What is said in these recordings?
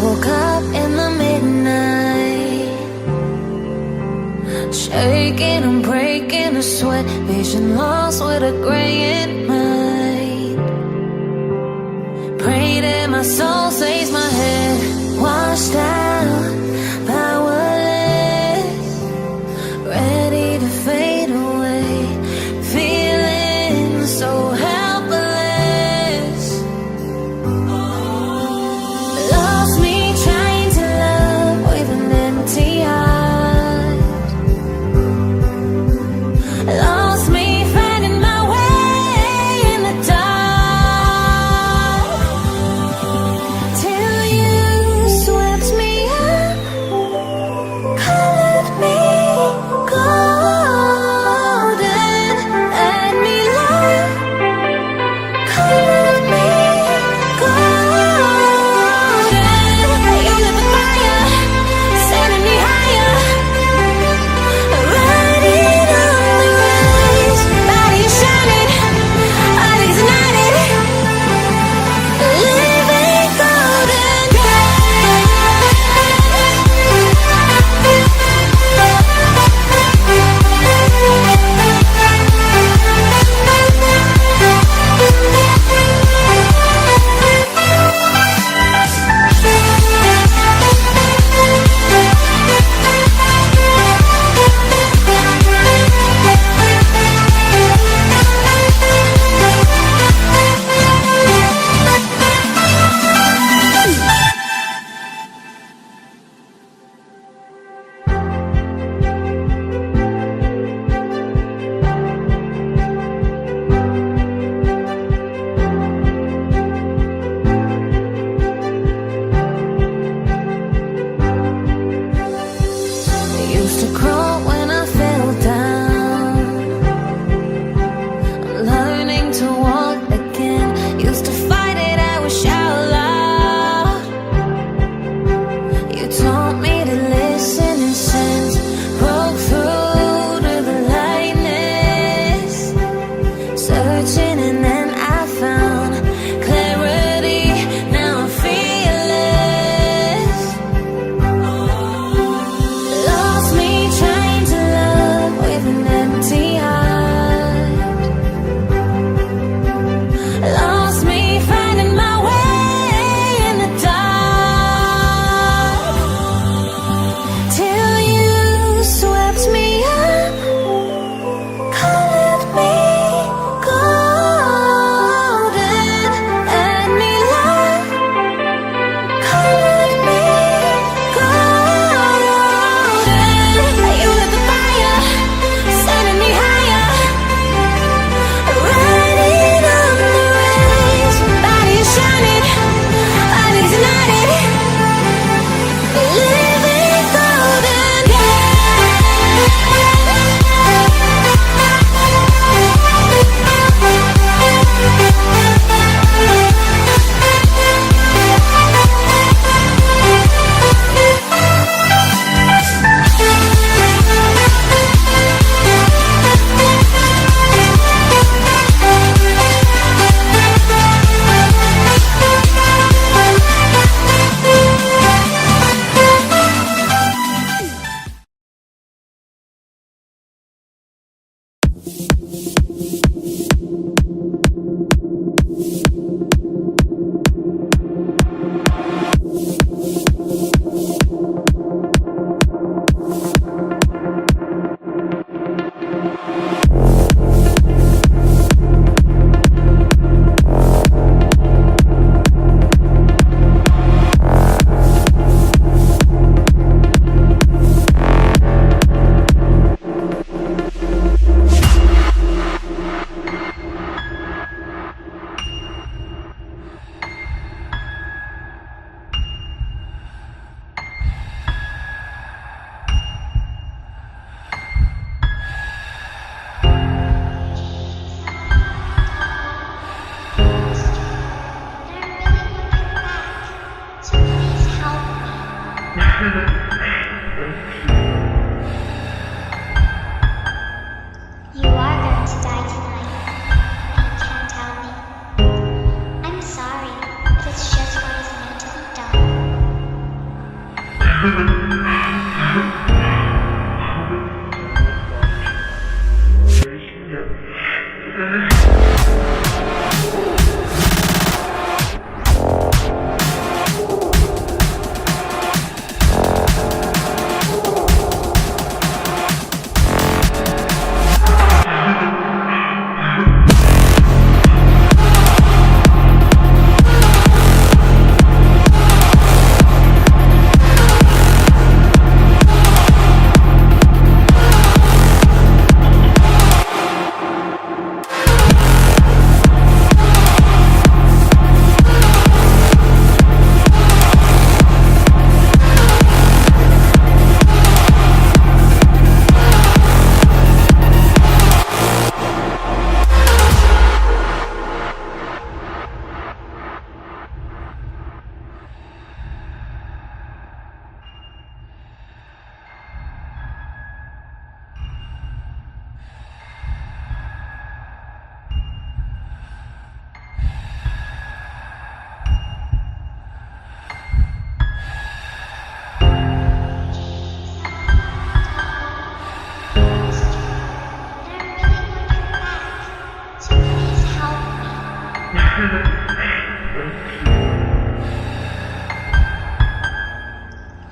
woke up in the midnight, shaking and breaking a sweat, vision lost with a gray in mind. Pray that my soul saves my head, washed out, powerless, ready to fade away, feeling so helpless. Lost me trying to love with an empty heart. Lost me finding my way in the dark, till you swept me up, colored me golden, and me love, colored me golden. You lit the fire, sending me higher, riding on the rise, body shining, eyes ignited, living golden. Used to crawl when I fell down, I'm learning to walk again. Used to fight it, I would shout loud. You taught me to listen and sense, broke through to the lightness, searching and then I found clarity. Now I'm fearless. Lost me trying to love with an empty heart. Lost me finding my way in the dark, till you swept me up, colored me golden, and me love, colored me golden. You lit the fire, sending me higher, riding on the rise, body shining, eyes ignited, living golden. You are going to die tonight, and you can't tell me. I'm sorry, but it's just what is meant to be done. You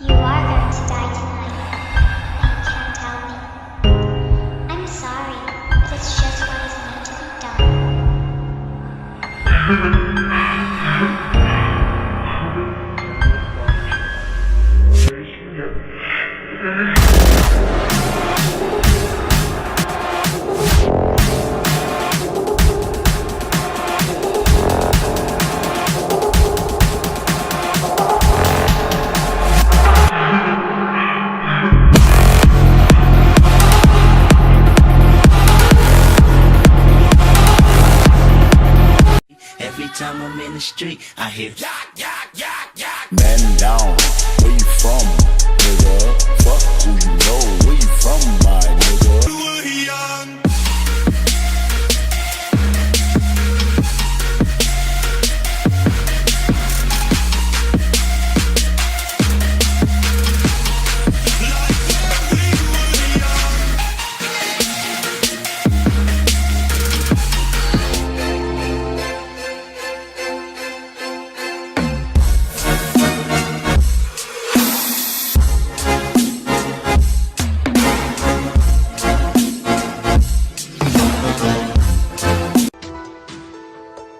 are going to die tonight, and you can't tell me. I'm sorry, but it's just what is meant to be Every time I'm in the street, I hear yak, yak, yak, yak. Man down, where you from, nigga? Fuck who you know, where you from, my nigga? You were young.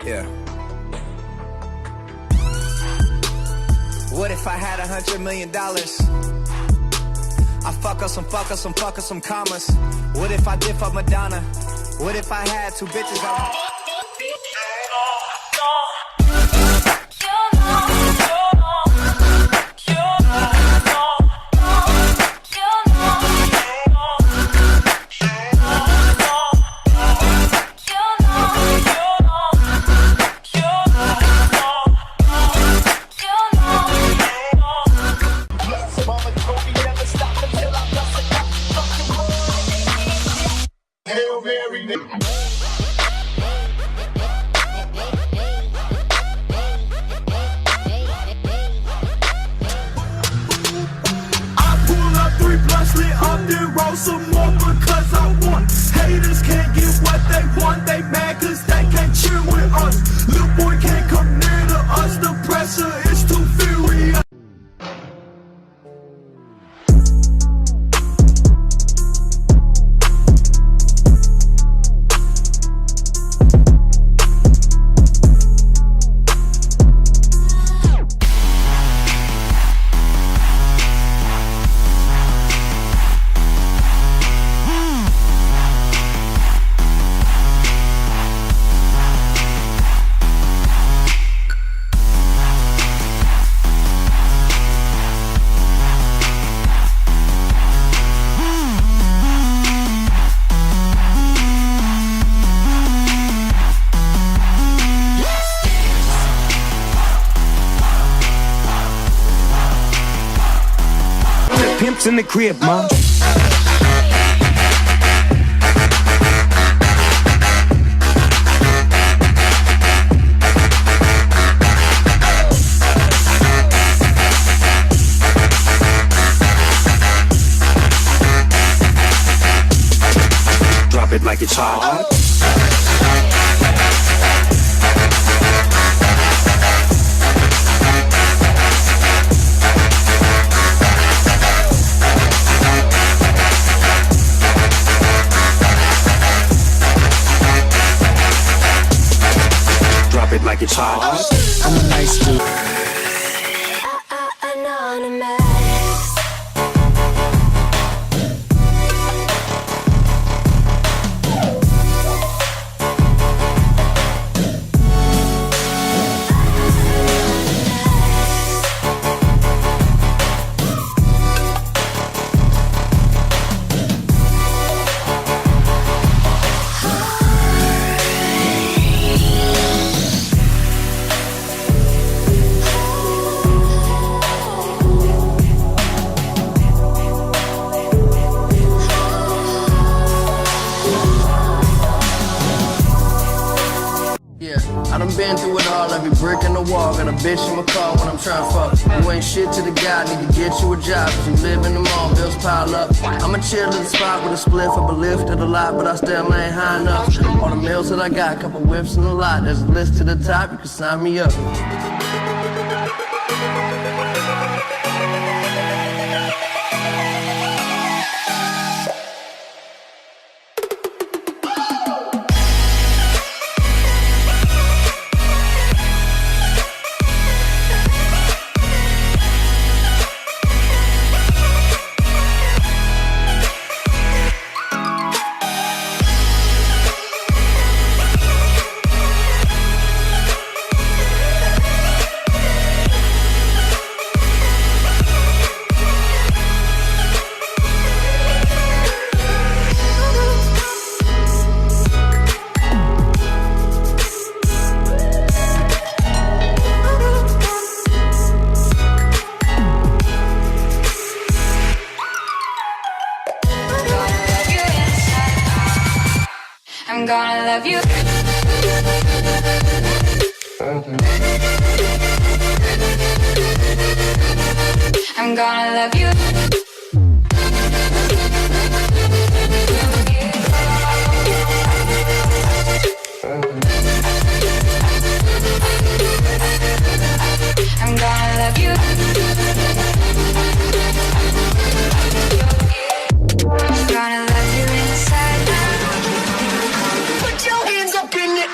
Yeah. What if I had $100 million? I fuck up some commas. What if I did fuck Madonna? What if I had two bitches? Hail Mary, nigga. I pull up 3 blunts, lit up, then roll some more because I want. Haters can't get what they want, they mad cause they can't cheer with us. Little boy can't come near to us, the pressure is too furious. Pimps in the crib, mom. it like it's hot. Drop it like it's hot. I'm a nice dude. Anonymous. I done been through it all, every brick in the wall. Got a bitch in my car when I'm trying to fuck. You ain't shit to the guy, need to get you a job. Cause you live in the mall, bills pile up. I'ma chill at the spot with a spliff up a lift at a lot, but I still ain't high enough. All the meals that I got, couple whips in a lot. There's a list to the top, you can sign me up. I'm gonna love you. I'm gonna love you. I'm gonna love you. I'm gonna love you inside out. Put your hands up in it.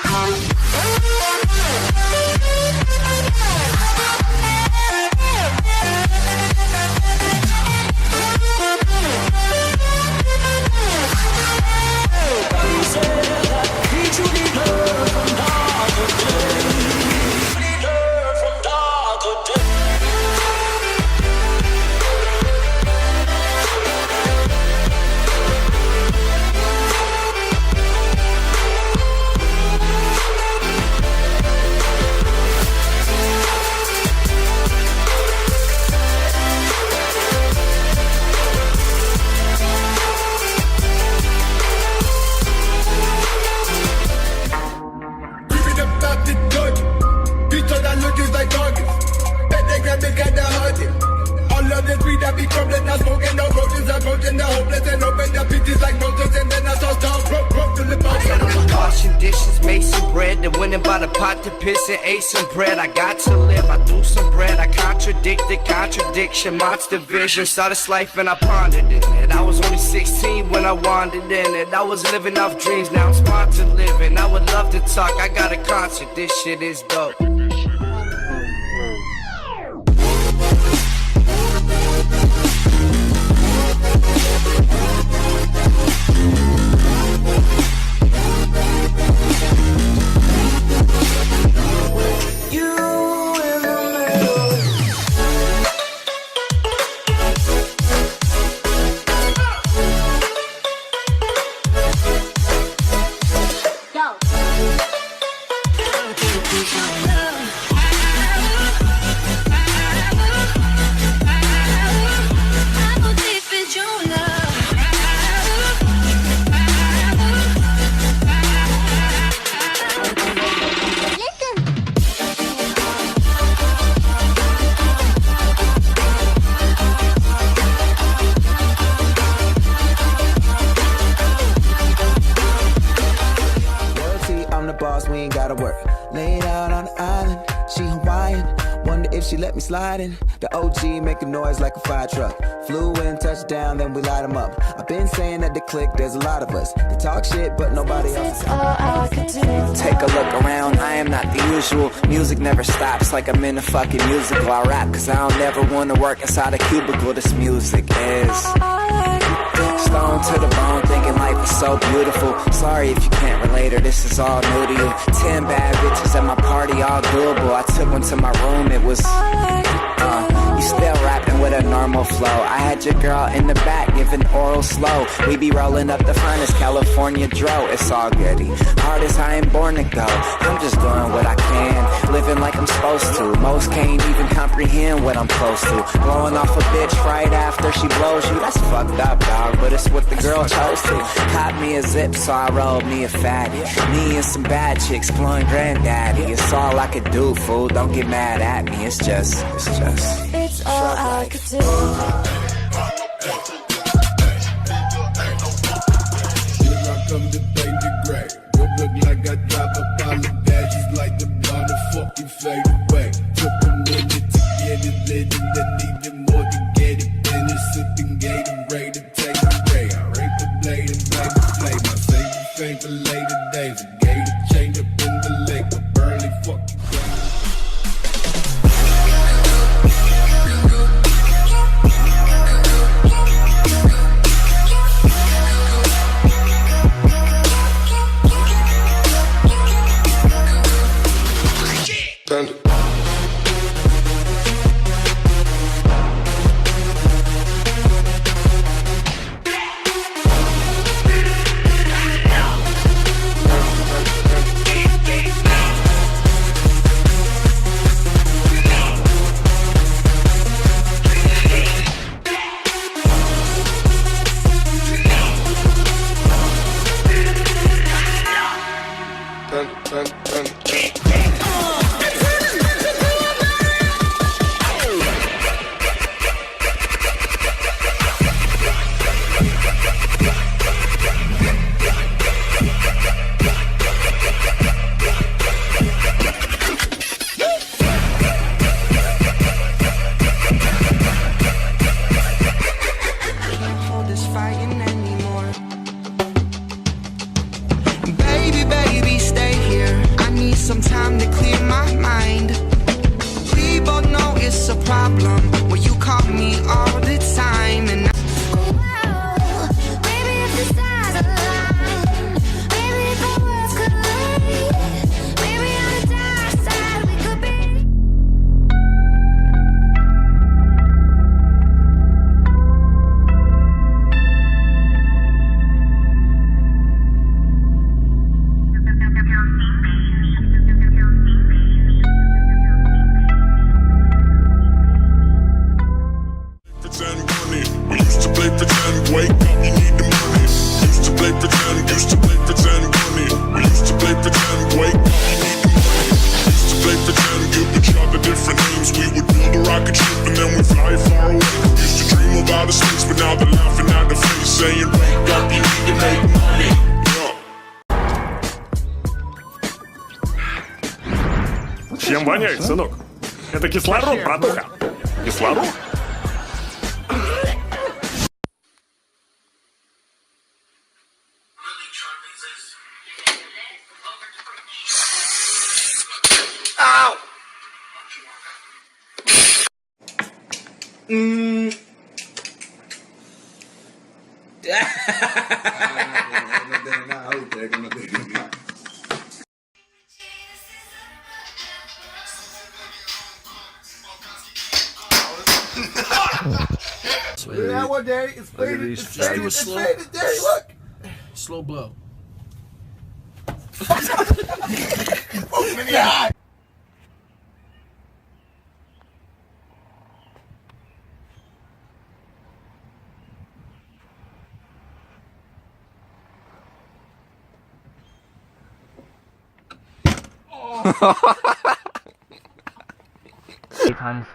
Washing dishes, made some bread, then went and bought a pot to piss and ate some bread. I got to live, I threw some bread, I contradicted contradiction, monster vision. Saw this life and I pondered in it. I was only 16 when I wandered in it. I was living off dreams, now I'm sponsored living. I would love to talk, I got a concert, this shit is dope. Go. work. Laid out on the island, she Hawaiian. Wonder if she let me slide in. The OG make a noise like a fire truck. Flew in, touchdown, then we light them up. I've been saying that the clique, there's a lot of us. They talk shit, but nobody else. It's all I could do. Take a look around, I am not the usual. Music never stops like I'm in a fucking musical. I rap cause I don't never wanna work inside a cubicle. This music is stone to the bone, thinking life is so beautiful. Sorry if you can't relate or this is all new to you. 10 bad bitches at my party, all doable. I took one to my room, it was you still rapping with a normal flow. I had your girl in the back giving oral slow. We be rolling up the finest California dro. It's all goody. Hardest I ain't born to go. I'm just doing what I can, living like I'm supposed to. Most can't even comprehend what I'm close to. Blowing off a bitch right after she blows you. That's fucked up, dog, but it's what the girl chose to. Caught me a zip, so I rolled me a fatty. Me and some bad chicks blowing granddaddy. It's all I could do, fool. Don't get mad at me. It's just. It's all I could do. Here I come to paint the gray. Don't look like I drop a pile of badges like the motherfucking fade away. Took a minute to get it lit and then needed more to get it finished. Sipping Gatorade and take a ray. I rape the blade and blame the flame. I save the fame for later days. A gator chained up in the lake. A burly fucking some time to clear my mind. We both know it's a problem when you call me all the time. And Maybe if the stars align, maybe if our worlds collide, maybe on the dark side we could be. We used to play pretend, wake up, you need the money. Used to play pretend, money. We used to play pretend, wake up, you need the money. Used to play pretend, give each other different names. We would build a rocket ship and then we fly far away. Used to dream of outer space, but now they're laughing at the face, saying, wake up, you need to make money. Чем воняет, сынок? Это кислород, братуха. Кислород? That one, Daddy. It's faded. It's faded. It's faded, Daddy. Look. Slow blow. God. Times.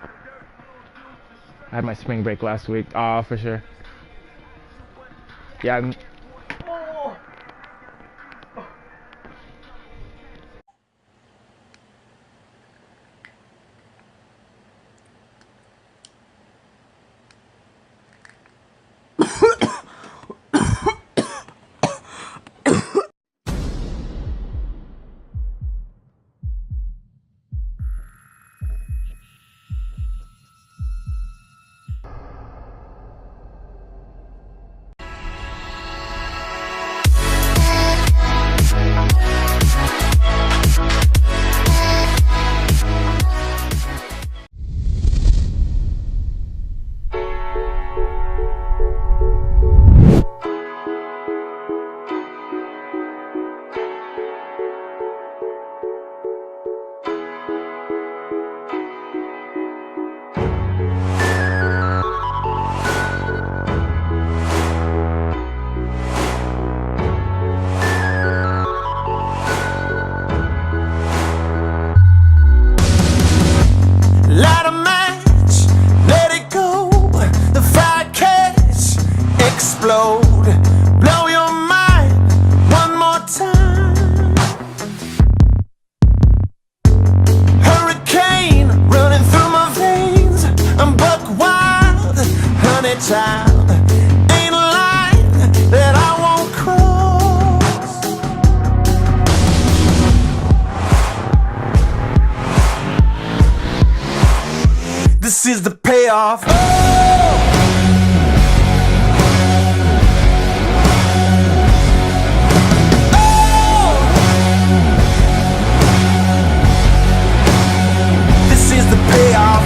I had my spring break last week. For sure. Yeah. gold. Blow your mind one more time. Hurricane running through my veins. I'm buck wild, honey child. Ain't a line that I won't cross. This is the payoff. This is the payoff.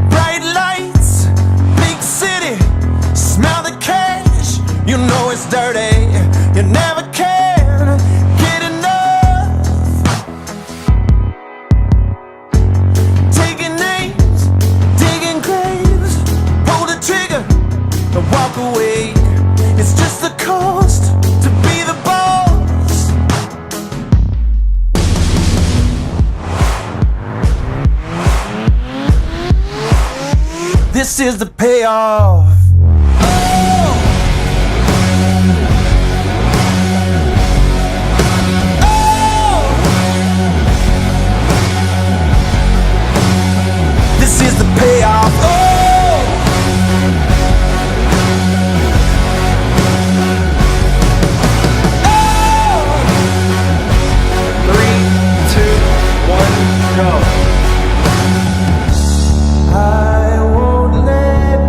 Bright lights, big city, smell the cash. You know it's dirty. You never can get enough. Taking names, digging graves, pull the trigger and walk away. It's just the cost to be the boss. This is the payoff. This is the payoff. I won't let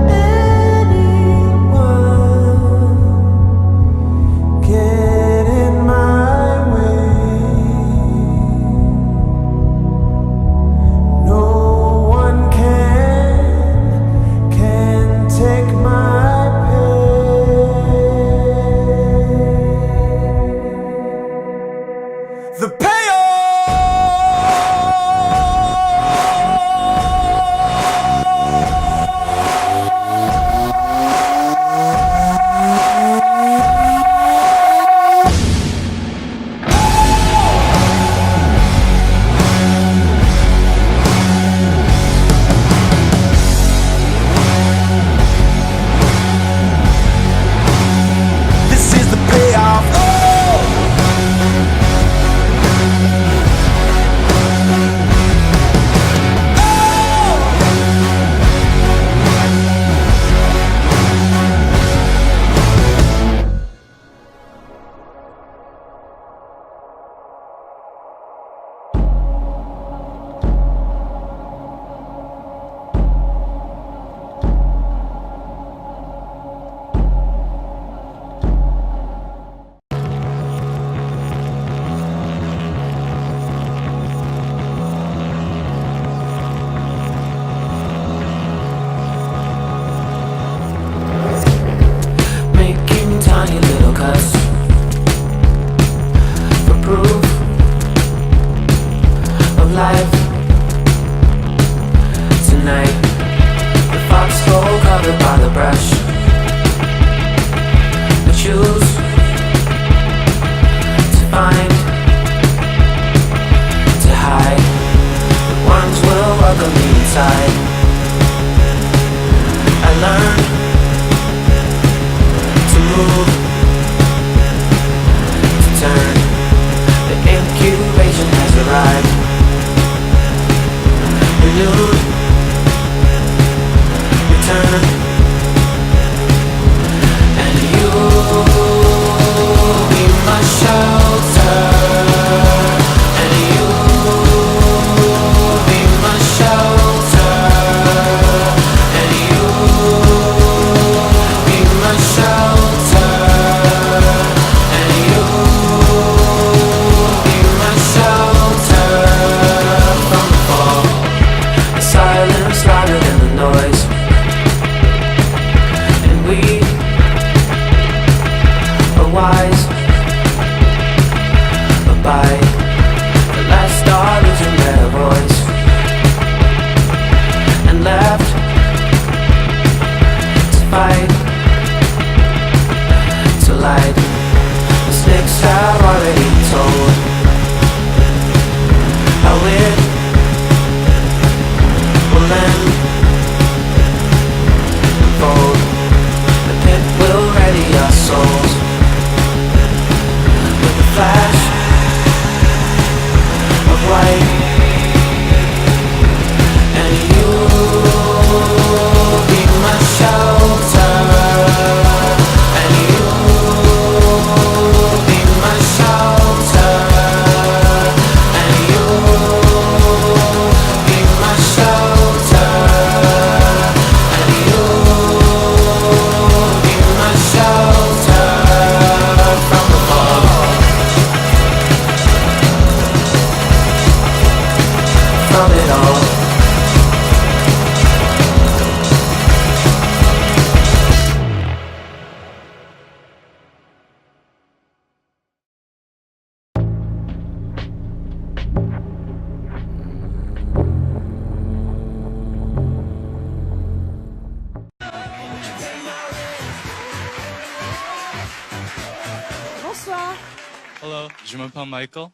Hello, je m'appelle Michael.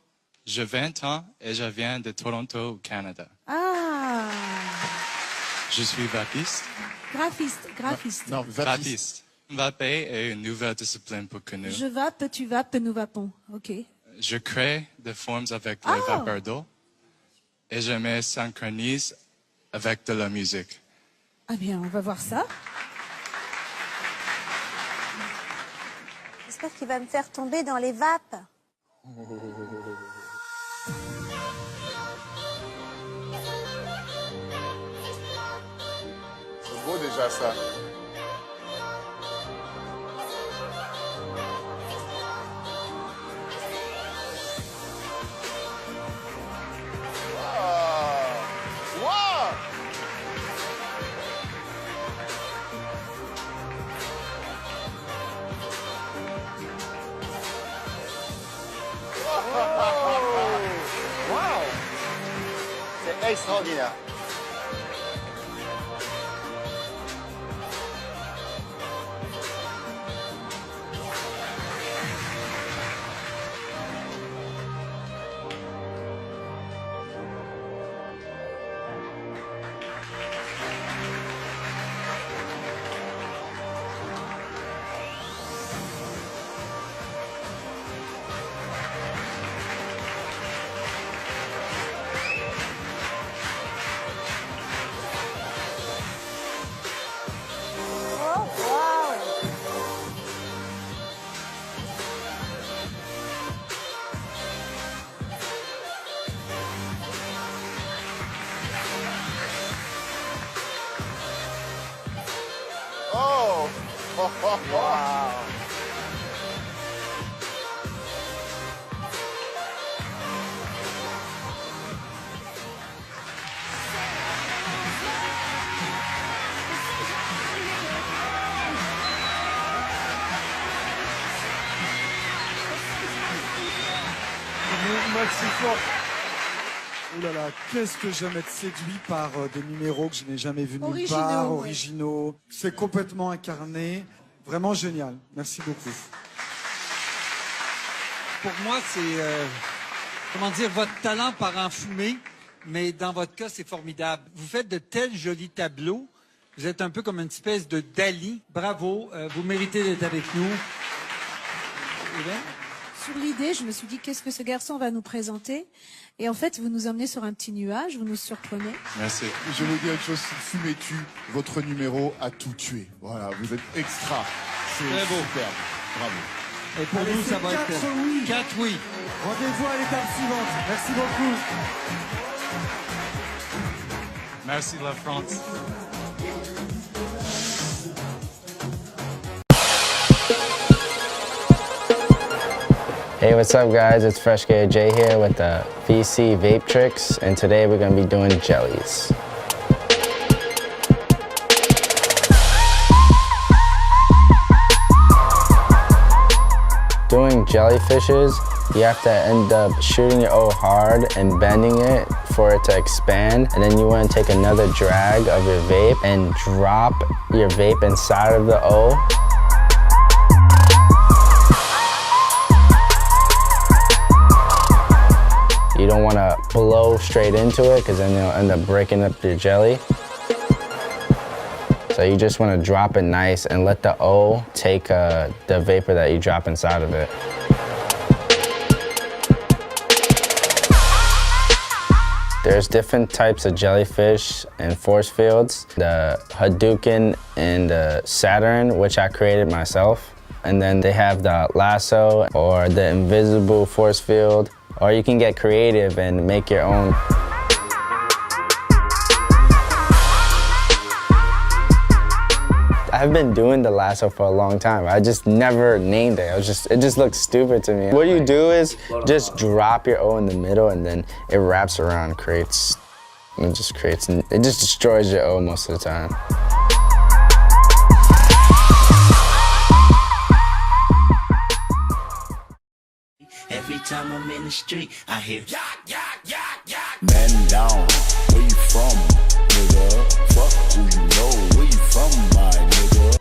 J'ai 20 ans et je viens de Toronto, au Canada. Ah. Je suis vapiste. Graphiste. Non, vapiste. Vaper est une nouvelle discipline pour que nous. Je vape, tu vapes, nous vapons. Ok. Je crée des formes avec les vapeurs d'eau et je me synchronise avec de la musique. Ah bien, on va voir ça. J'espère qu'il va me faire tomber dans les vapes. C'est beau déjà ça. Wow! C'est extraordinaire. Oh! Wow! Maxi fort. Oh là là, qu'est-ce que j'aime être séduit par des numéros que je n'ai jamais vus nulle part, originaux. C'est complètement incarné. Vraiment génial. Merci beaucoup. Pour moi, c'est, comment dire, votre talent part en fumée, mais dans votre cas, c'est formidable. Vous faites de tels jolis tableaux. Vous êtes un peu comme une espèce de Dali. Bravo, vous méritez d'être avec nous. Sur l'idée, je me suis dit, qu'est-ce que ce garçon va nous présenter? Et en fait, vous nous emmenez sur un petit nuage, vous nous surprenez. Merci. Je vous dis une chose, si Fumé tue, votre numéro a tout tué. Voilà, vous êtes extra. C'est très beau. Superbe. Bravo. Et pour nous, ça va être 4 oui. 4 oui. Rendez-vous à l'étape suivante. Merci beaucoup. Merci la France. Hey, what's up guys? It's Fresh Guy J here with the VC Vape Tricks, and today we're going to be doing jellies. Doing jellyfishes, you have to end up shooting your O hard and bending it for it to expand, and then you want to take another drag of your vape and drop your vape inside of the O. You don't want to blow straight into it because then you'll end up breaking up your jelly. So you just want to drop it nice and let the O take the vapor that you drop inside of it. There's different types of jellyfish and force fields. The Hadouken and the Saturn, which I created myself. And then they have the lasso or the invisible force field. Or you can get creative and make your own. I've been doing the lasso for a long time. I just never named it. It just looked stupid to me. What you do is just drop your O in the middle and then it wraps around, it just destroys your O most of the time. Every time I'm in the street, I hear Man down, where you from, nigga? Fuck who you know, where you from, my nigga?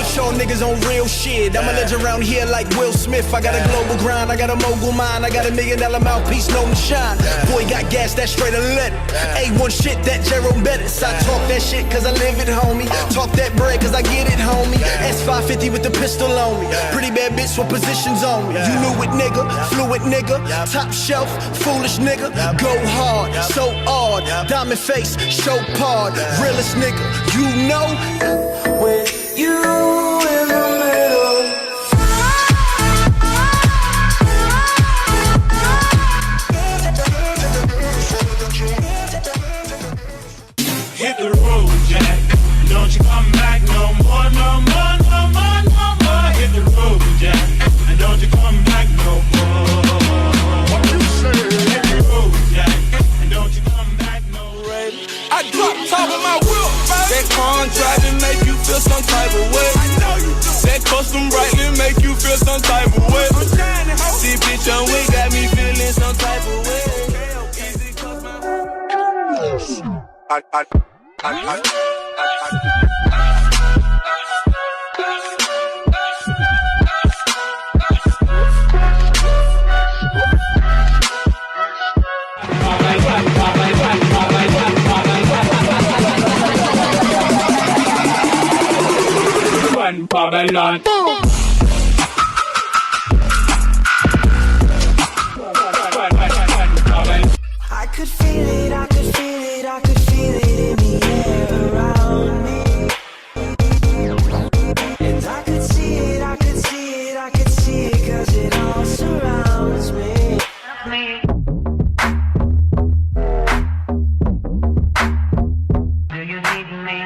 put y'all niggas on real shit. I'm a legend around here like Will Smith. I got a global grind, I got a mogul mind, I got $1 million mouthpiece, known to shine. Boy got gas, that straight and lit. A1 shit, that Jerome Bettis. I talk that shit cause I live it, homie. Talk that bread cause I get it, homie. S550 with the pistol on me. Pretty bad bitch with positions on me. You knew it, nigga, fluid nigga, top shelf, foolish nigga. Go hard, so hard, diamond face, show part, realest nigga. You know, with you in the middle. Hit the road, Jack. Don't you come back no more, no more, no more, no more. Hit the road, Jack. And don't you come back no more. What you say? Hit the road, Jack. And don't you come back no more. I drop top of my wheel, baby. That car driving make you feel some type of way. I know you do. That custom brightly make you feel some type of way. I'm trying to help. See, bitch, on way got me feeling some type of way. Easy, cause Babylon. I could feel it, I could feel it, I could feel it in the air around me. And I could see it, I could see it, I could see it, cause it all surrounds me. Do you need me?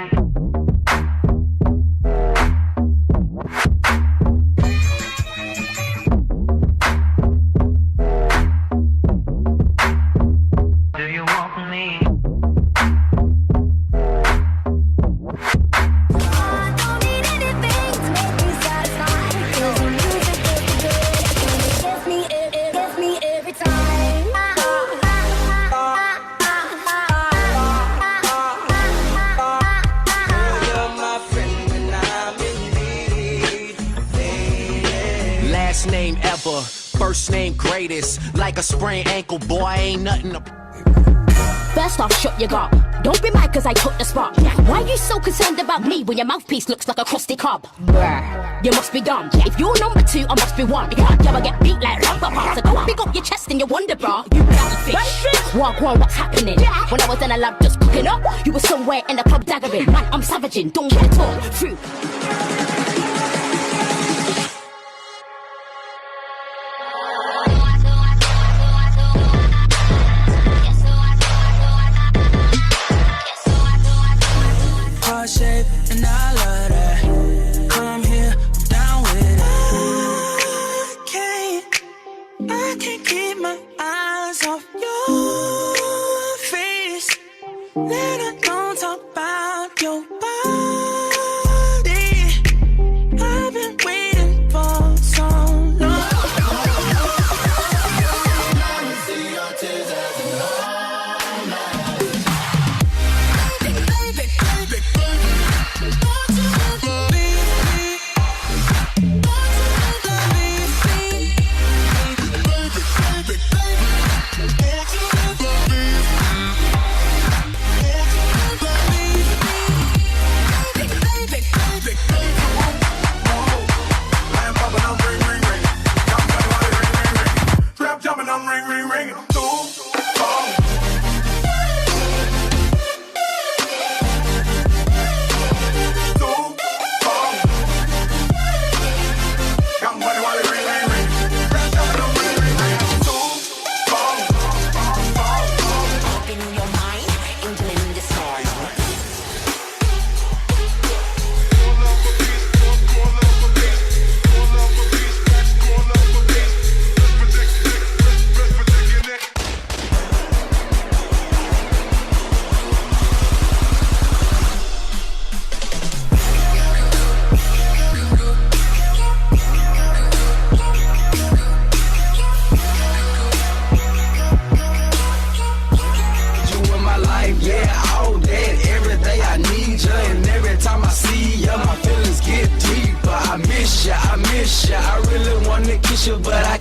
Last name ever, first name greatest. Like a sprained ankle, boy, ain't nothing to... First off, shut your gob. Don't be mad cause I took the spot. Why you so concerned about me when your mouthpiece looks like a crusty cob? Brr, you must be dumb. If you're number 2, I must be 1. You can't ever get beat like rubber pop. So go pick up your chest and your wonder bra. You bloody fish. Walk on, what's happening? When I was in a lab just cooking up, you were somewhere in the club daggering. Man, I'm savaging, don't get it all through. Shape, and I love that. Come here, I'm down with it. I can't keep my eyes off your face. Let her don't talk about your body. I've been waiting for so long. See your tears as an all night. Baby, baby, baby.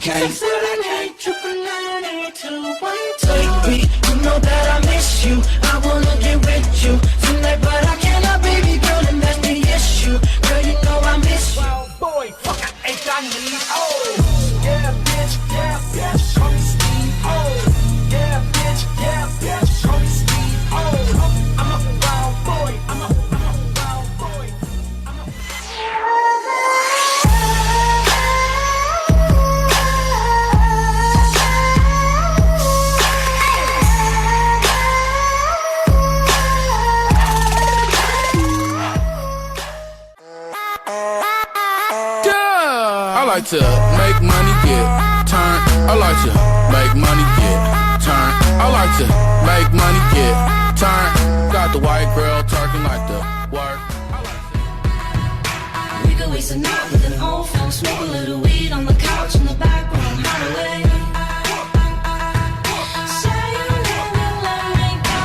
can't. Still I can't. 99821. Baby, you know that I miss you. I wanna get with you tonight, but I cannot, baby girl, and that's the issue. Girl, you know I miss you. Well, boy, fuck, I ain't got need. Oh, yeah, bitch, yeah, bitch, call me Steve. Oh, yeah, bitch, yeah, bitch, call me Steve. Oh, I'm a wild boy. I'm a wild boy. I like to make money, get turned. I like to make money, get turned. I like to make money, get turned. Got the white girl talking like the work. We could waste a night with an old phone, smoke a little weed on the couch in the back room, hide away. Say you never let me go.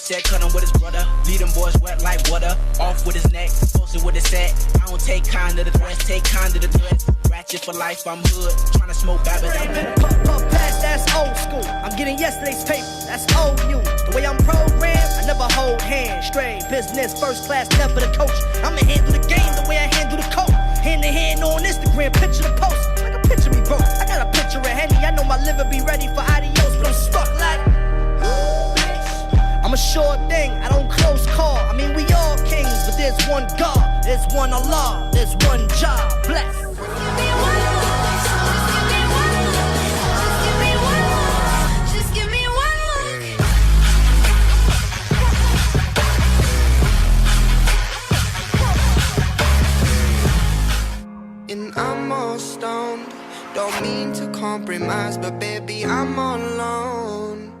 Said cut him with his brother, lead them boys wet like water. Off with his neck, posted with his set. I don't take kind of the threats, take kind of the threats. Ratchet for life, I'm hood, trying to smoke bad, but I'm better. Puff pass, that's old school. I'm getting yesterday's paper, that's old news. The way I'm programmed, I never hold hands. Straight business, first class, never the coach. I'ma handle the game the way I handle the coat. Hand to hand on Instagram, picture the post. Like a picture me, bro. I got a picture of Henny. I know my liver be ready for adios, but I'm stuck like. I'm a sure thing, I don't close call. I mean, we all kings, but there's one God, there's one Allah, there's one job. Bless. Just give me one look. And I'm all stoned. Don't mean to compromise, but baby, I'm all alone.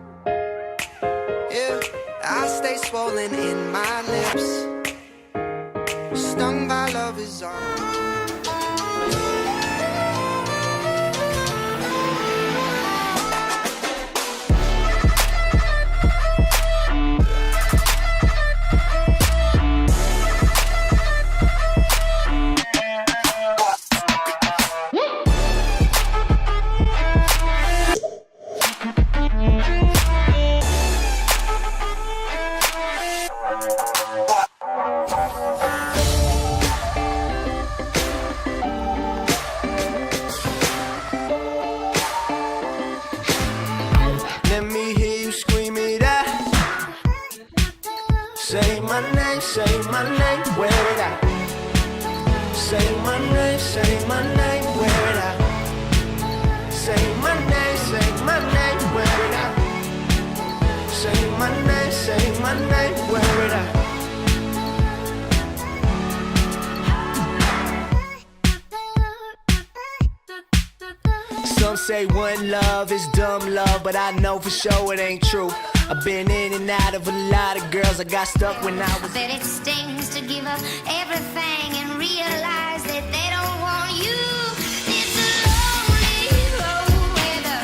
Yeah, I stay swollen in my lips. Stung by love is all. Let me hear you scream it out. Say my name, wear it out. Say my name, wear it out. Say my name, wear it out. Say my name, wear it out. Some say one love is dumb love, but I know for sure it ain't true. I've been in and out of a lot of girls. I got stuck when I was. I bet it stings to give up everything and realize that they don't want you. It's a lonely road where the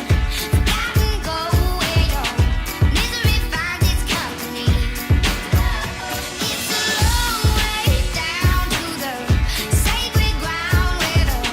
forgotten go, where your misery finds its company. It's a long way down to the sacred ground where the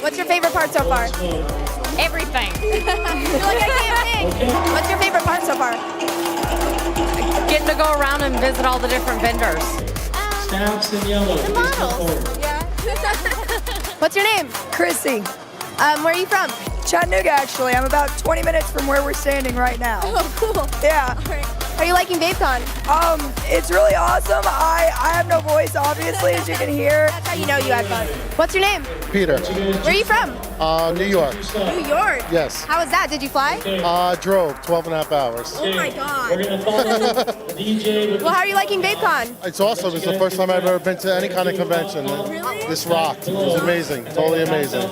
What's your favorite part so far? Everything. You're like, I can't think. What's your favorite part so far? Getting to go around and visit all the different vendors. Stacks in yellow. The models. Yeah. What's your name? Chrissy. Where are you from? Chattanooga, actually. I'm about 20 minutes from where we're standing right now. Oh, cool. Yeah. All right. How are you liking VapeCon? It's really awesome. I have no voice, obviously, as you can hear. That's how you know you had fun. What's your name? Peter. Where are you from? New York. New York? Yes. How was that? Did you fly? Drove 12 and a half hours. Oh my God. Well, how are you liking VapeCon? It's awesome. It's the first time I've ever been to any kind of convention. Really? This rocked. It was amazing. Totally amazing.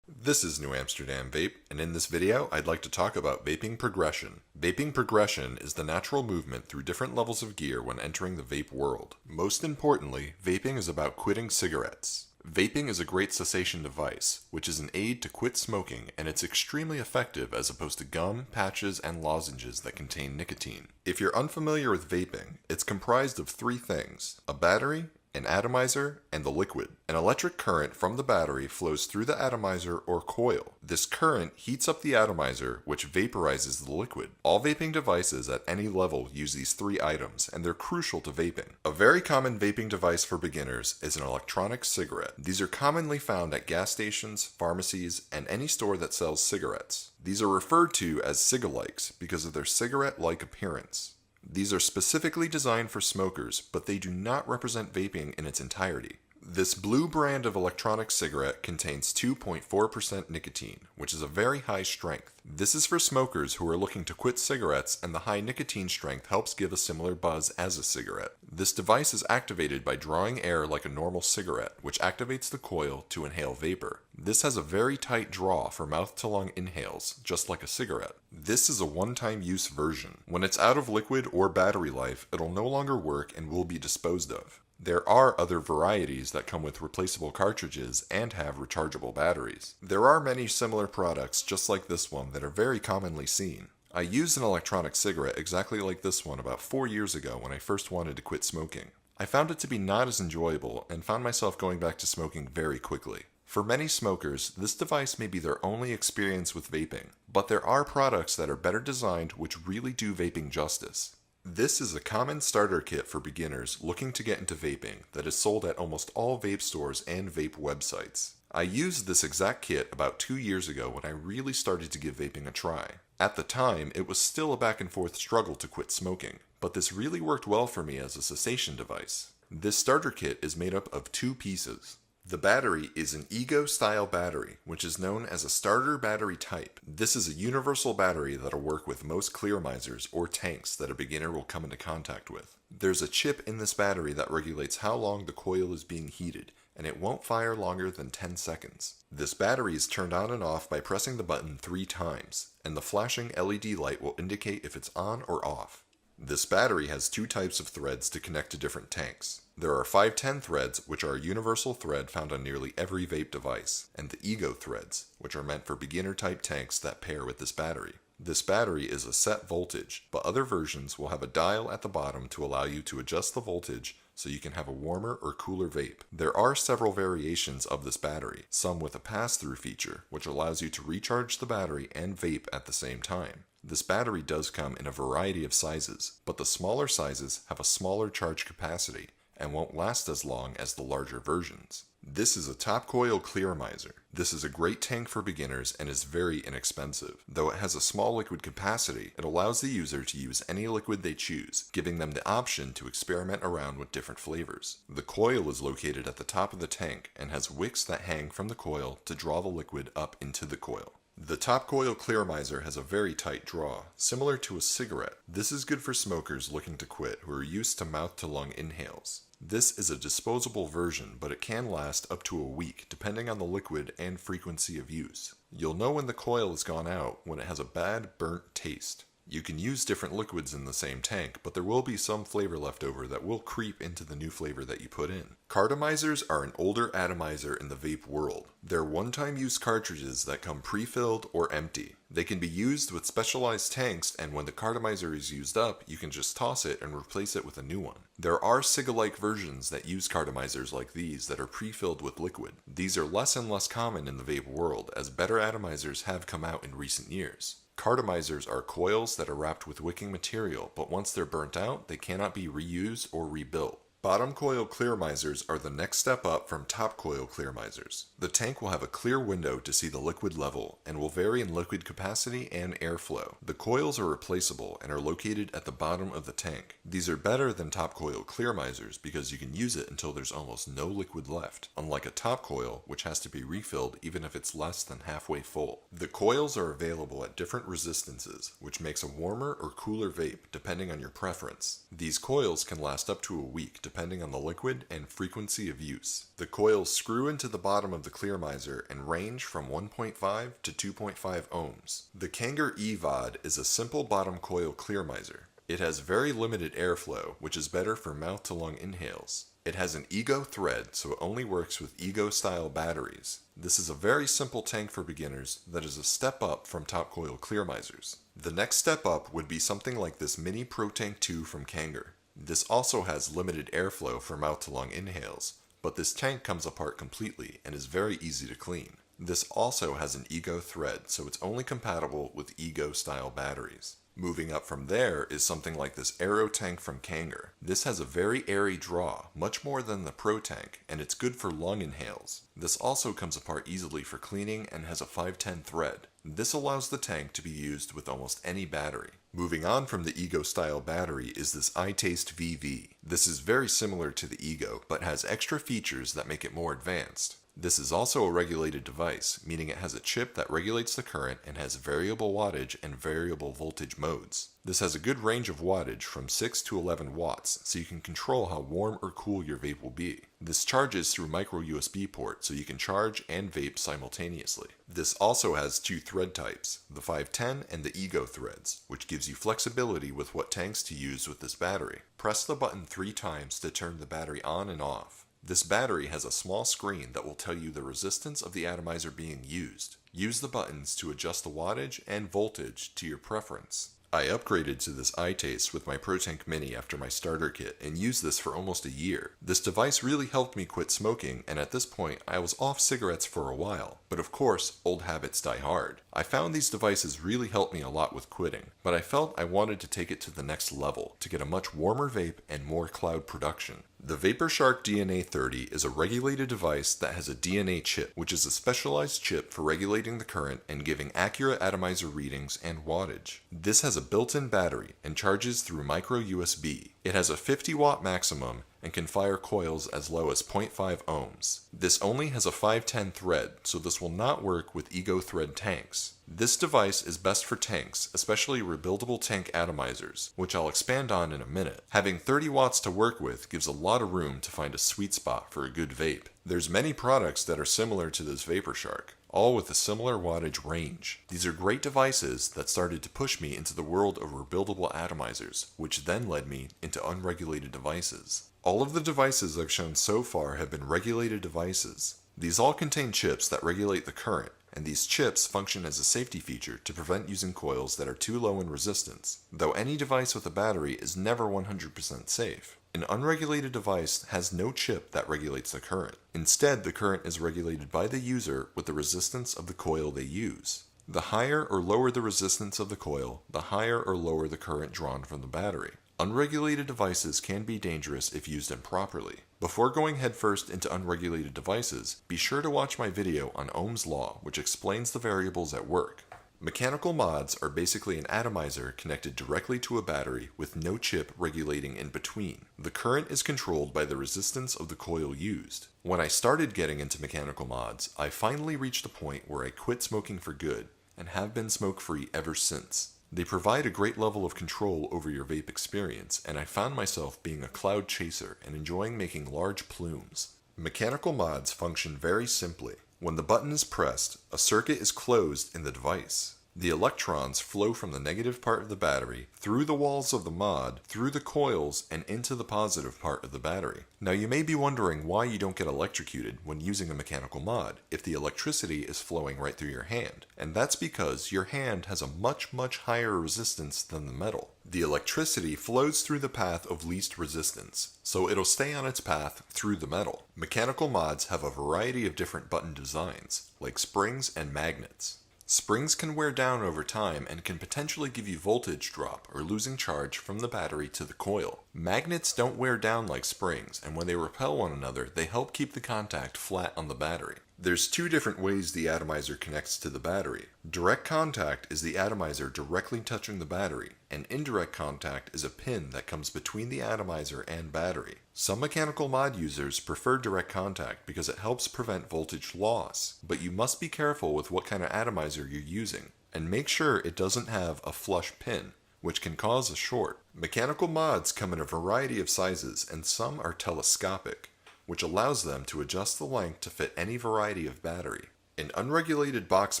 This is New Amsterdam Vape, and in this video I'd like to talk about vaping progression. Vaping progression is the natural movement through different levels of gear when entering the vape world. Most importantly, vaping is about quitting cigarettes. Vaping is a great cessation device, which is an aid to quit smoking, and it's extremely effective as opposed to gum, patches, and lozenges that contain nicotine. If you're unfamiliar with vaping, it's comprised of three things: a battery, an atomizer, and the liquid. An electric current from the battery flows through the atomizer or coil. This current heats up the atomizer, which vaporizes the liquid. All vaping devices at any level use these three items, and they're crucial to vaping. A very common vaping device for beginners is an electronic cigarette. These are commonly found at gas stations, pharmacies, and any store that sells cigarettes. These are referred to as cigalikes because of their cigarette-like appearance. These are specifically designed for smokers, but they do not represent vaping in its entirety. This blue brand of electronic cigarette contains 2.4% nicotine, which is a very high strength. This is for smokers who are looking to quit cigarettes, and the high nicotine strength helps give a similar buzz as a cigarette. This device is activated by drawing air like a normal cigarette, which activates the coil to inhale vapor. This has a very tight draw for mouth-to-lung inhales, just like a cigarette. This is a one-time use version. When it's out of liquid or battery life, it'll no longer work and will be disposed of. There are other varieties that come with replaceable cartridges and have rechargeable batteries. There are many similar products just like this one that are very commonly seen. I used an electronic cigarette exactly like this one about 4 years ago when I first wanted to quit smoking. I found it to be not as enjoyable and found myself going back to smoking very quickly. For many smokers, this device may be their only experience with vaping, but there are products that are better designed which really do vaping justice. This is a common starter kit for beginners looking to get into vaping that is sold at almost all vape stores and vape websites. I used this exact kit about 2 years ago when I really started to give vaping a try. At the time, it was still a back and forth struggle to quit smoking, but this really worked well for me as a cessation device. This starter kit is made up of 2 pieces. The battery is an Ego-style battery, which is known as a starter battery type. This is a universal battery that'll work with most clearmizers or tanks that a beginner will come into contact with. There's a chip in this battery that regulates how long the coil is being heated, and it won't fire longer than 10 seconds. This battery is turned on and off by pressing the button 3 times, and the flashing LED light will indicate if it's on or off. This battery has 2 types of threads to connect to different tanks. There are 510 threads, which are a universal thread found on nearly every vape device, and the Ego threads, which are meant for beginner-type tanks that pair with this battery. This battery is a set voltage, but other versions will have a dial at the bottom to allow you to adjust the voltage so you can have a warmer or cooler vape. There are several variations of this battery, some with a pass-through feature, which allows you to recharge the battery and vape at the same time. This battery does come in a variety of sizes, but the smaller sizes have a smaller charge capacity and won't last as long as the larger versions. This is a top coil clearmizer. This is a great tank for beginners and is very inexpensive. Though it has a small liquid capacity, it allows the user to use any liquid they choose, giving them the option to experiment around with different flavors. The coil is located at the top of the tank and has wicks that hang from the coil to draw the liquid up into the coil. The top coil clearmizer has a very tight draw, similar to a cigarette. This is good for smokers looking to quit who are used to mouth-to-lung inhales. This is a disposable version, but it can last up to a week depending on the liquid and frequency of use. You'll know when the coil has gone out when it has a bad, burnt taste. You can use different liquids in the same tank, but there will be some flavor left over that will creep into the new flavor that you put in. Cartomizers are an older atomizer in the vape world. They're one-time use cartridges that come pre-filled or empty. They can be used with specialized tanks, and when the cartomizer is used up, you can just toss it and replace it with a new one. There are Sig-alike versions that use cartomizers like these that are pre-filled with liquid. These are less and less common in the vape world, as better atomizers have come out in recent years. Cartomizers are coils that are wrapped with wicking material, but once they're burnt out, they cannot be reused or rebuilt. Bottom coil clearmizers are the next step up from top coil clearmizers. The tank will have a clear window to see the liquid level and will vary in liquid capacity and airflow. The coils are replaceable and are located at the bottom of the tank. These are better than top coil clearmizers because you can use it until there's almost no liquid left, unlike a top coil which has to be refilled even if it's less than halfway full. The coils are available at different resistances, which makes a warmer or cooler vape depending on your preference. These coils can last up to a week depending on the liquid and frequency of use. The coils screw into the bottom of the clearmizer and range from 1.5 to 2.5 ohms. The Kanger EVOD is a simple bottom coil clearmizer. It has very limited airflow, which is better for mouth-to-lung inhales. It has an Ego thread, so it only works with Ego-style batteries. This is a very simple tank for beginners that is a step up from top coil clearmizers. The next step up would be something like this Mini Pro Tank 2 from Kanger. This also has limited airflow for mouth-to-lung inhales, but this tank comes apart completely and is very easy to clean. This also has an Ego thread, so it's only compatible with Ego-style batteries. Moving up from there is something like this Aero tank from Kanger. This has a very airy draw, much more than the Pro tank, and it's good for lung inhales. This also comes apart easily for cleaning and has a 510 thread. This allows the tank to be used with almost any battery. Moving on from the Ego style battery is this iTaste VV. This is very similar to the Ego, but has extra features that make it more advanced. This is also a regulated device, meaning it has a chip that regulates the current and has variable wattage and variable voltage modes. This has a good range of wattage from 6 to 11 watts, so you can control how warm or cool your vape will be. This charges through micro USB port, so you can charge and vape simultaneously. This also has two thread types, the 510 and the Ego threads, which gives you flexibility with what tanks to use with this battery. Press the button 3 times to turn the battery on and off. This battery has a small screen that will tell you the resistance of the atomizer being used. Use the buttons to adjust the wattage and voltage to your preference. I upgraded to this iTaste with my ProTank Mini after my starter kit and used this for almost a year. This device really helped me quit smoking, and at this point I was off cigarettes for a while. But of course, old habits die hard. I found these devices really helped me a lot with quitting, but I felt I wanted to take it to the next level to get a much warmer vape and more cloud production. The VaporShark DNA 30 is a regulated device that has a DNA chip, which is a specialized chip for regulating the current and giving accurate atomizer readings and wattage. This has a built-in battery and charges through micro USB. It has a 50 watt maximum and can fire coils as low as 0.5 ohms. This only has a 510 thread, so this will not work with Ego thread tanks. This device is best for tanks, especially rebuildable tank atomizers, which I'll expand on in a minute. Having 30 watts to work with gives a lot of room to find a sweet spot for a good vape. There's many products that are similar to this VaporShark, all with a similar wattage range. These are great devices that started to push me into the world of rebuildable atomizers, which then led me into unregulated devices. All of the devices I've shown so far have been regulated devices. These all contain chips that regulate the current, and these chips function as a safety feature to prevent using coils that are too low in resistance, though any device with a battery is never 100% safe. An unregulated device has no chip that regulates the current. Instead, the current is regulated by the user with the resistance of the coil they use. The higher or lower the resistance of the coil, the higher or lower the current drawn from the battery. Unregulated devices can be dangerous if used improperly. Before going headfirst into unregulated devices, be sure to watch my video on Ohm's Law, which explains the variables at work. Mechanical mods are basically an atomizer connected directly to a battery with no chip regulating in between. The current is controlled by the resistance of the coil used. When I started getting into mechanical mods, I finally reached a point where I quit smoking for good and have been smoke-free ever since. They provide a great level of control over your vape experience, and I found myself being a cloud chaser and enjoying making large plumes. Mechanical mods function very simply. When the button is pressed, a circuit is closed in the device. The electrons flow from the negative part of the battery, through the walls of the mod, through the coils, and into the positive part of the battery. Now you may be wondering why you don't get electrocuted when using a mechanical mod if the electricity is flowing right through your hand. And that's because your hand has a much higher resistance than the metal. The electricity flows through the path of least resistance, so it'll stay on its path through the metal. Mechanical mods have a variety of different button designs, like springs and magnets. Springs can wear down over time and can potentially give you voltage drop or losing charge from the battery to the coil. Magnets don't wear down like springs, and when they repel one another, they help keep the contact flat on the battery. There's two different ways the atomizer connects to the battery. Direct contact is the atomizer directly touching the battery, and indirect contact is a pin that comes between the atomizer and battery. Some mechanical mod users prefer direct contact because it helps prevent voltage loss, but you must be careful with what kind of atomizer you're using, and make sure it doesn't have a flush pin, which can cause a short. Mechanical mods come in a variety of sizes, and some are telescopic, which allows them to adjust the length to fit any variety of battery. An unregulated box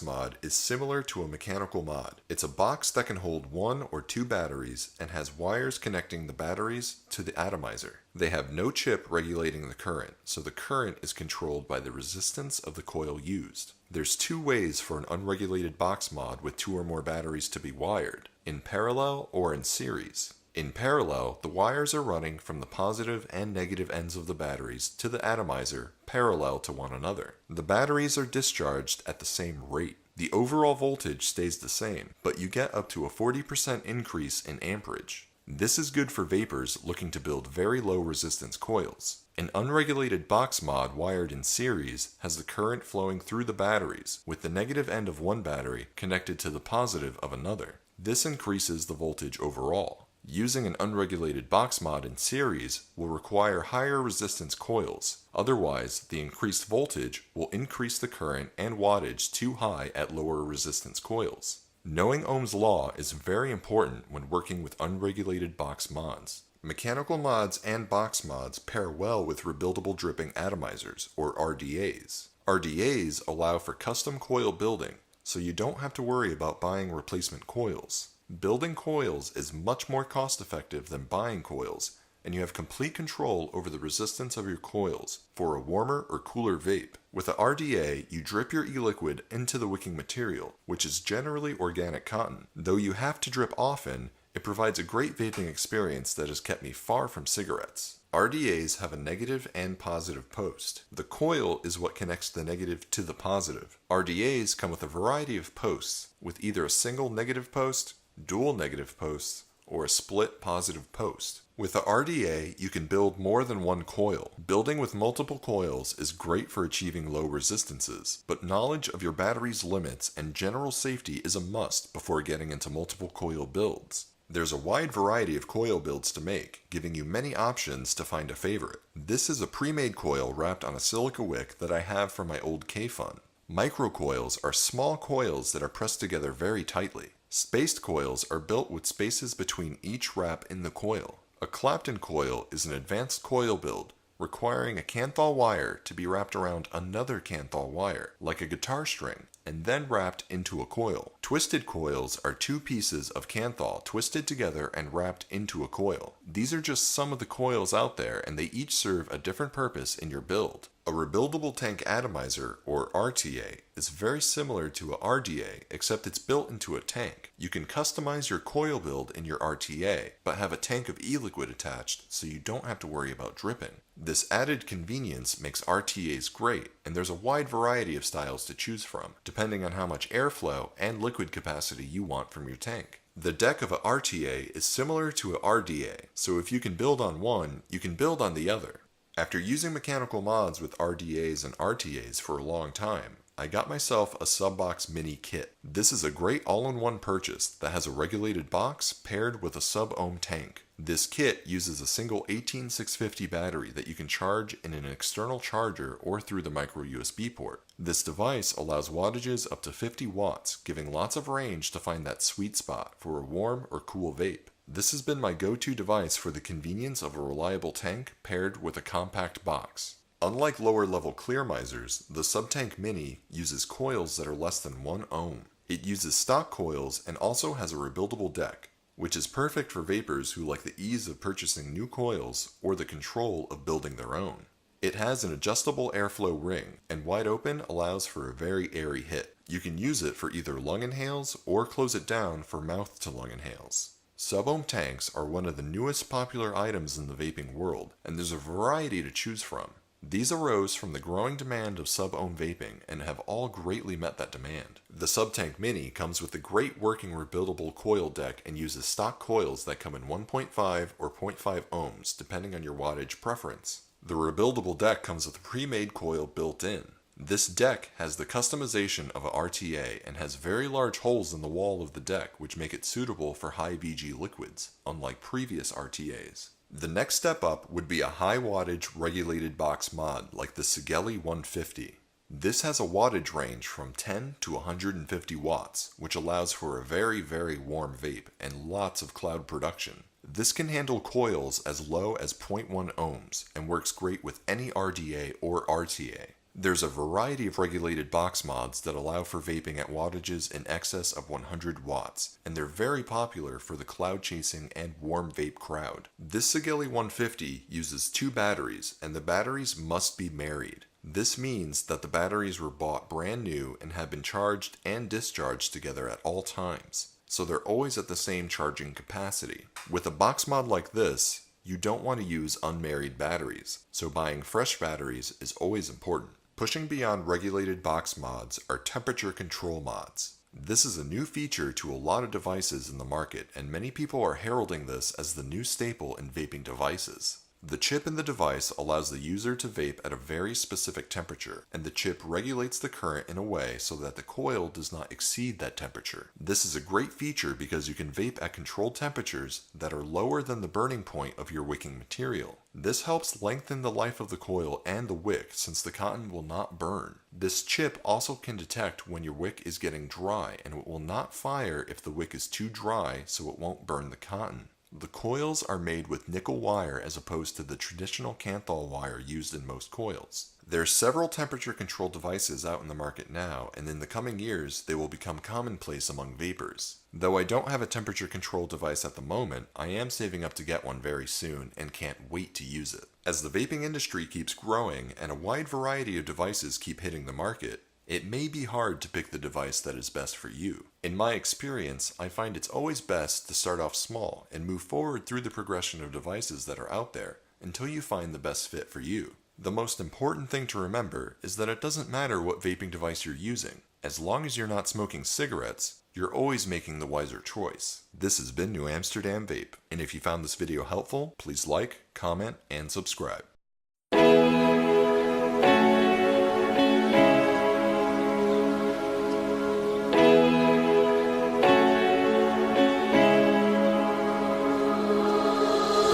mod is similar to a mechanical mod. It's a box that can hold 1 or 2 batteries and has wires connecting the batteries to the atomizer. They have no chip regulating the current, so the current is controlled by the resistance of the coil used. There's 2 ways for an unregulated box mod with 2 or more batteries to be wired: in parallel or in series. In parallel, the wires are running from the positive and negative ends of the batteries to the atomizer parallel to one another. The batteries are discharged at the same rate. The overall voltage stays the same, but you get up to a 40% increase in amperage. This is good for vapors looking to build very low resistance coils. An unregulated box mod wired in series has the current flowing through the batteries, with the negative end of one battery connected to the positive of another. This increases the voltage overall. Using an unregulated box mod in series will require higher resistance coils, otherwise the increased voltage will increase the current and wattage too high at lower resistance coils. Knowing Ohm's law is very important when working with unregulated box mods. Mechanical mods and box mods pair well with rebuildable dripping atomizers, or RDAs. RDAs allow for custom coil building, so you don't have to worry about buying replacement coils. Building coils is much more cost effective than buying coils, and you have complete control over the resistance of your coils for a warmer or cooler vape. With a RDA, you drip your e-liquid into the wicking material, which is generally organic cotton. Though you have to drip often, it provides a great vaping experience that has kept me far from cigarettes. RDAs have a negative and positive post. The coil is what connects the negative to the positive. RDAs come with a variety of posts, with either a single negative post, dual negative posts, or a split positive post. With the RDA, you can build more than one coil. Building with multiple coils is great for achieving low resistances, but knowledge of your battery's limits and general safety is a must before getting into multiple coil builds. There's a wide variety of coil builds to make, giving you many options to find a favorite. This is a pre-made coil wrapped on a silica wick that I have from my old K-Fun. Microcoils are small coils that are pressed together very tightly. Spaced coils are built with spaces between each wrap in the coil. A Clapton coil is an advanced coil build, requiring a Canthal wire to be wrapped around another Canthal wire, like a guitar string, and then wrapped into a coil. Twisted coils are 2 pieces of Canthal twisted together and wrapped into a coil. These are just some of the coils out there, and they each serve a different purpose in your build. A rebuildable tank atomizer, or RTA, is very similar to a RDA, except it's built into a tank. You can customize your coil build in your RTA, but have a tank of e-liquid attached so you don't have to worry about dripping. This added convenience makes RTAs great, and there's a wide variety of styles to choose from, depending on how much airflow and liquid capacity you want from your tank. The deck of a RTA is similar to a RDA, so if you can build on one, you can build on the other. After using mechanical mods with RDAs and RTAs for a long time, I got myself a Subbox Mini kit. This is a great all-in-one purchase that has a regulated box paired with a sub-ohm tank. This kit uses a single 18650 battery that you can charge in an external charger or through the micro USB port. This device allows wattages up to 50 watts, giving lots of range to find that sweet spot for a warm or cool vape. This has been my go-to device for the convenience of a reliable tank paired with a compact box. Unlike lower-level Clearmizers, the Subtank Mini uses coils that are less than 1 ohm. It uses stock coils and also has a rebuildable deck, which is perfect for vapors who like the ease of purchasing new coils or the control of building their own. It has an adjustable airflow ring, and wide open allows for a very airy hit. You can use it for either lung inhales or close it down for mouth to lung inhales. Sub-ohm tanks are one of the newest popular items in the vaping world, and there's a variety to choose from. These arose from the growing demand of sub-ohm vaping and have all greatly met that demand. The Subtank Mini comes with a great working rebuildable coil deck and uses stock coils that come in 1.5 or 0.5 ohms depending on your wattage preference. The rebuildable deck comes with a pre-made coil built in. This deck has the customization of a RTA and has very large holes in the wall of the deck which make it suitable for high VG liquids, unlike previous RTAs. The next step up would be a high wattage regulated box mod like the Sigeli 150. This has a wattage range from 10 to 150 watts, which allows for a very warm vape and lots of cloud production. This can handle coils as low as 0.1 ohms and works great with any RDA or RTA. There's a variety of regulated box mods that allow for vaping at wattages in excess of 100 watts, and they're very popular for the cloud chasing and warm vape crowd. This Sigeli 150 uses 2 batteries, and the batteries must be married. This means that the batteries were bought brand new and have been charged and discharged together at all times, so they're always at the same charging capacity. With a box mod like this, you don't want to use unmarried batteries, so buying fresh batteries is always important. Pushing beyond regulated box mods are temperature control mods. This is a new feature to a lot of devices in the market, and many people are heralding this as the new staple in vaping devices. The chip in the device allows the user to vape at a very specific temperature, and the chip regulates the current in a way so that the coil does not exceed that temperature. This is a great feature because you can vape at controlled temperatures that are lower than the burning point of your wicking material. This helps lengthen the life of the coil and the wick since the cotton will not burn. This chip also can detect when your wick is getting dry, and it will not fire if the wick is too dry so it won't burn the cotton. The coils are made with nickel wire as opposed to the traditional Kanthal wire used in most coils. There are several temperature control devices out in the market now, and in the coming years they will become commonplace among vapors. Though I don't have a temperature control device at the moment, I am saving up to get one very soon and can't wait to use it. As the vaping industry keeps growing and a wide variety of devices keep hitting the market, it may be hard to pick the device that is best for you. In my experience, I find it's always best to start off small and move forward through the progression of devices that are out there until you find the best fit for you. The most important thing to remember is that it doesn't matter what vaping device you're using. As long as you're not smoking cigarettes, you're always making the wiser choice. This has been New Amsterdam Vape, and if you found this video helpful, please like, comment, and subscribe.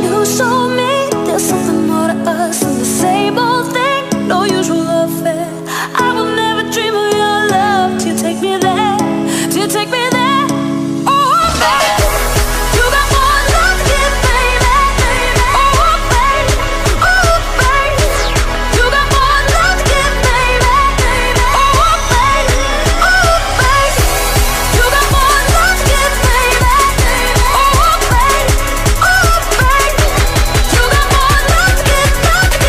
You showed me there's something more to us than the same old thing, no usual affair. I will never dream of your love till you take me there, till you take me there. Oh, baby, you got more love to give, baby. Oh, baby, oh, baby, you got more love to give, baby. Oh, baby, oh, baby, you got more love to give, baby. Oh, baby, oh, baby. You got more love to give, love to give.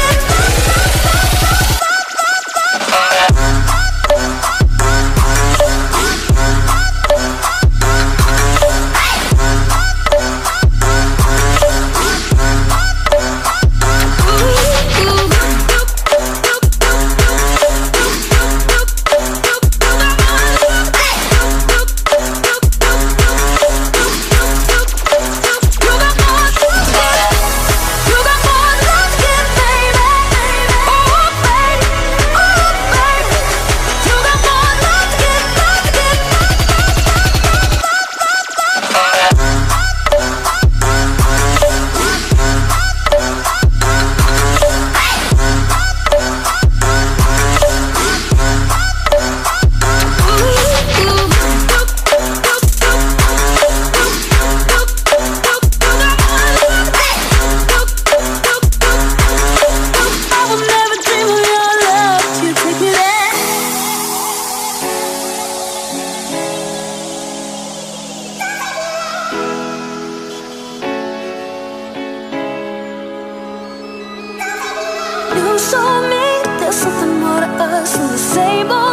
same old